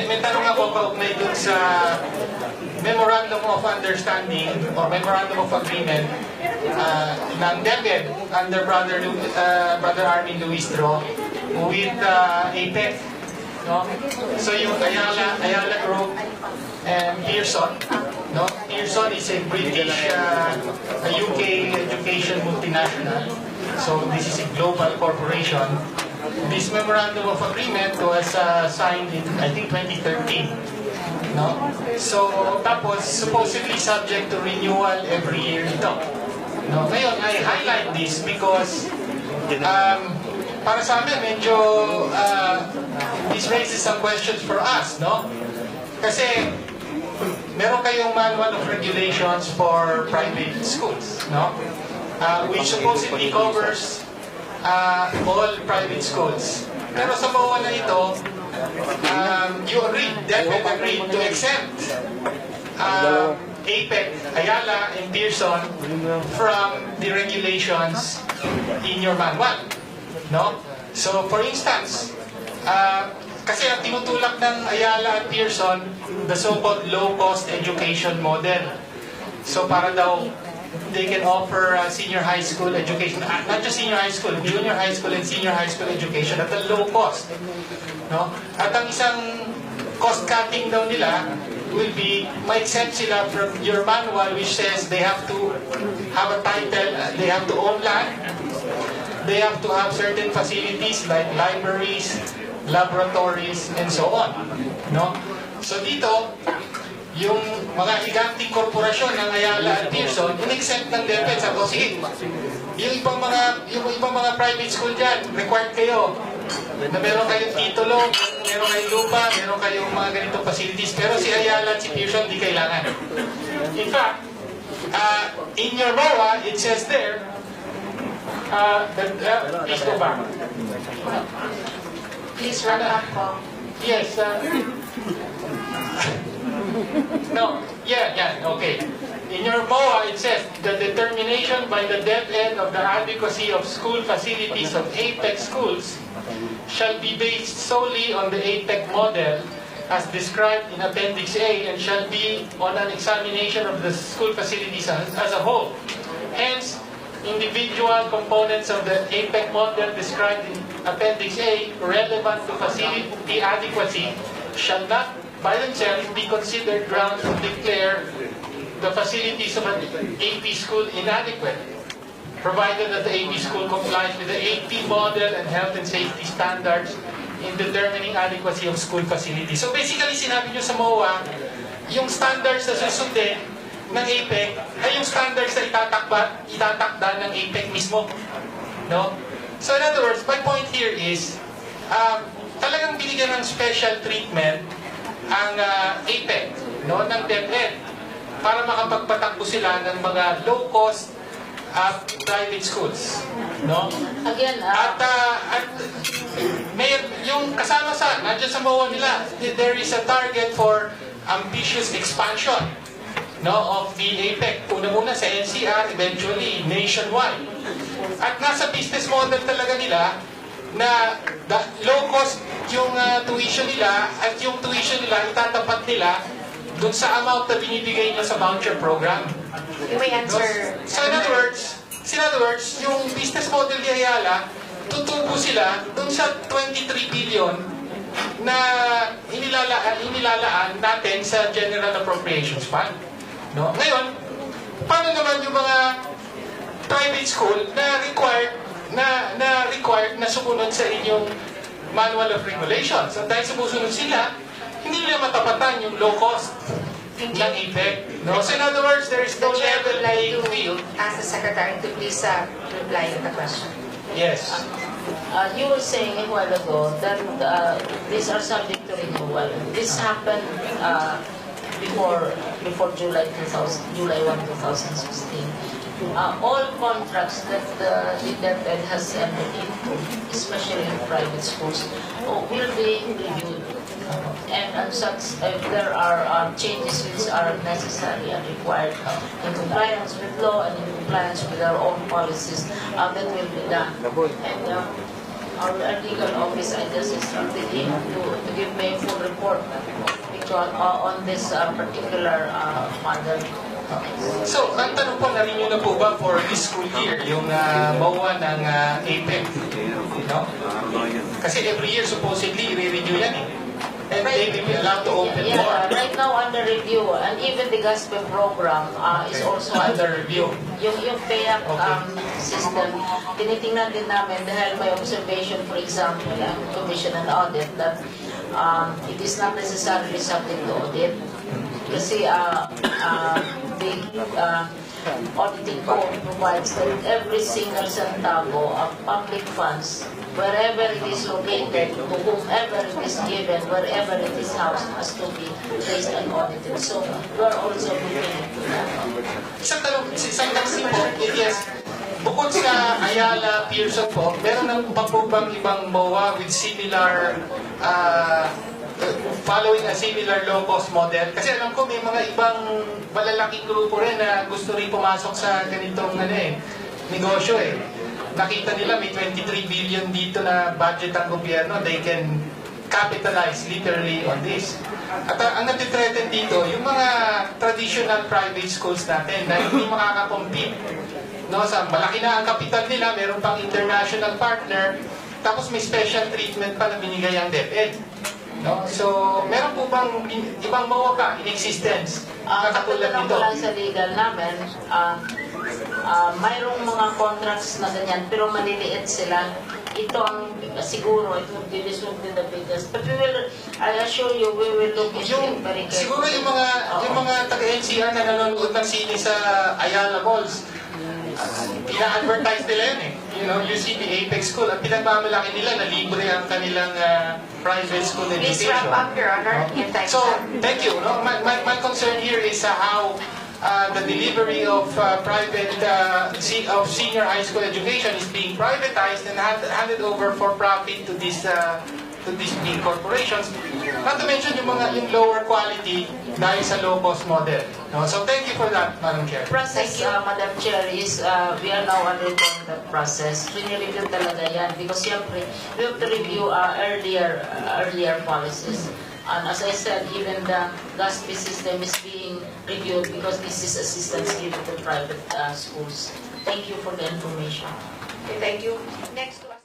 may tanong ako kaugnay dun sa Memorandum of Understanding or Memorandum of Agreement ng DepEd under Brother Armin Luistro with APEC. No? So yung Ayala Group and Pearson. No? Pearson is a British, a UK education multinational. So this is a global corporation. This Memorandum of Agreement was signed in, I think, 2013. No? So, tapos, supposedly subject to renewal every year ito. No? Ngayon, I highlight this because para sa amin, medyo this raises some questions for us, no? Kasi, meron kayong manual of regulations for private schools, no? Which supposedly covers all private schools. Pero sa MOA na ito, you DepEd agreed to exempt APEC, Ayala, and Pearson from the regulations in your manual. No? So, for instance, kasi ang tinutulak ng Ayala at Pearson, the so-called low-cost education model. So, para daw, they can offer senior high school education, not just senior high school, junior high school and senior high school education at a low cost. No? At ang isang cost cutting daw nila will be, ma-exempt sila from your manual which says they have to have a title, they have to own land, they have to have certain facilities like libraries, laboratories, and so on. No? So dito, yung mga higanting korporasyon ng Ayala at Pearson, in-exempt ng DepEd. Sabi ko, sige, yung ibang mga private school dyan, required kayo na meron kayong titulo, meron kayong lupa, meron kayong mga ganitong facilities. Pero si Ayala at si Pearson, di kailangan. In fact, in your MOA, it says there, please go back. Please run up. Yes. No, okay. In your MOA, it says, the determination by the DepEd of the adequacy of school facilities of APEC schools shall be based solely on the APEC model as described in Appendix A and shall be on an examination of the school facilities as a whole. Hence, individual components of the APEC model described in Appendix A relevant to facility adequacy shall not by themselves be considered grounds to declare the facilities of an AP school inadequate, provided that the AP school complies with the AP model and health and safety standards in determining adequacy of school facilities. So basically, sinabi nyo sa MOA, yung standards na susundin ng APEC ay yung standards na itatakda ng APEC mismo. No? So in other words, my point here is, talagang binigyan ng special treatment ang APEC, no, ng DepEd para makapagpatakbo sila ng mga low-cost private schools, no? Again, at may yung kasama nandiyan sa MOA nila, there is a target for ambitious expansion, no, of the APEC. Una-una sa NCR, eventually nationwide. At nasa business model talaga nila na low cost yung tuition nila at yung tuition nila itatapat nila dun sa amount na binibigay nyo sa voucher program. you may answer. So in other words, yung business model ni Ayala, tutubo sila dun sa 23 billion na inilalaan natin sa General Appropriations Fund. No? Ngayon, paano naman yung mga private school na required na sumunod sa inyong manual of regulations? At dahil sumusunod sila, hindi nila matapatan yung low cost ng APEC. No? So in other words, there is no level playing field. Ask the Secretary to please reply to the question. Yes. You were saying a while ago that these are subject to renewal. This happened before July 1, 2016. All contracts that the DepEd has entered into, especially in private schools, will be reviewed. And such, if there are changes which are necessary and required in compliance with law and in compliance with our own policies, that will be done. And our legal office, I just instructed him to give me a full report because, on this particular matter. So, ang tanong po, narinig nyo na po ba for this school year, yung MOA ng APEC? No? Kasi every year, supposedly, i-review yan eh. And they will be allowed to open more. Yeah, right now under review, and even the gospel program is also Under review. Yung PAYAC system, tinitingnan din namin dahil may observation, for example, ang Commission on Audit, that it is not necessarily subject to audit. Kasi the auditing code provides that every single centavo of public funds, wherever it is located, to whomever it is given, wherever it is housed, has to be placed and audited. So we are also looking into that. Isang tanong po, yes, bukod sa Ayala, Pearson po, meron na pa po bang ibang MOA with similar, following a similar low-cost model? Kasi alam ko may mga ibang malalaking grupo rin na gusto rin pumasok sa ganitong negosyo eh. Nakita nila may 23 billion dito na budget ang gobyerno, they can capitalize literally on this. At ang natitreaten dito, yung mga traditional private schools natin na hindi makakakompete. No, sa malaki na ang kapital nila, meron pang international partner, tapos may special treatment pa na binigay ang DepEd. No? So, meron po bang ibang MOA pa in existence na katulad Katulad nito? ko lang sa legal namin, mayroong mga contracts na ganyan, pero maliliit sila. Ito ang siguro, it would be this would be the biggest. But we will, I assure you, we will look into it very carefully. Siguro yung mga taga-NCR na nanonood ng sine sa Ayala Malls, pina-advertise nila yun eh. You know, you see the Apex School, at pinagmamalaki nila na libre ang kanilang private school Please education. wrap up, Your Honor. Your time, So, sir. thank you. No? My concern here is how the delivery of of senior high school education is being privatized and handed over for profit to these big corporations. Not to mention yung lower quality dahil sa low-cost model. No? So, thank you for that, Madam Chair. Process, Madam Chair, is we are now already on that process. Review talaga yan because siyempre, we have to review earlier policies. And as I said, even the GASP system is being reviewed because this is assistance given to private schools. Thank you for the information. Okay, thank you. Next to us.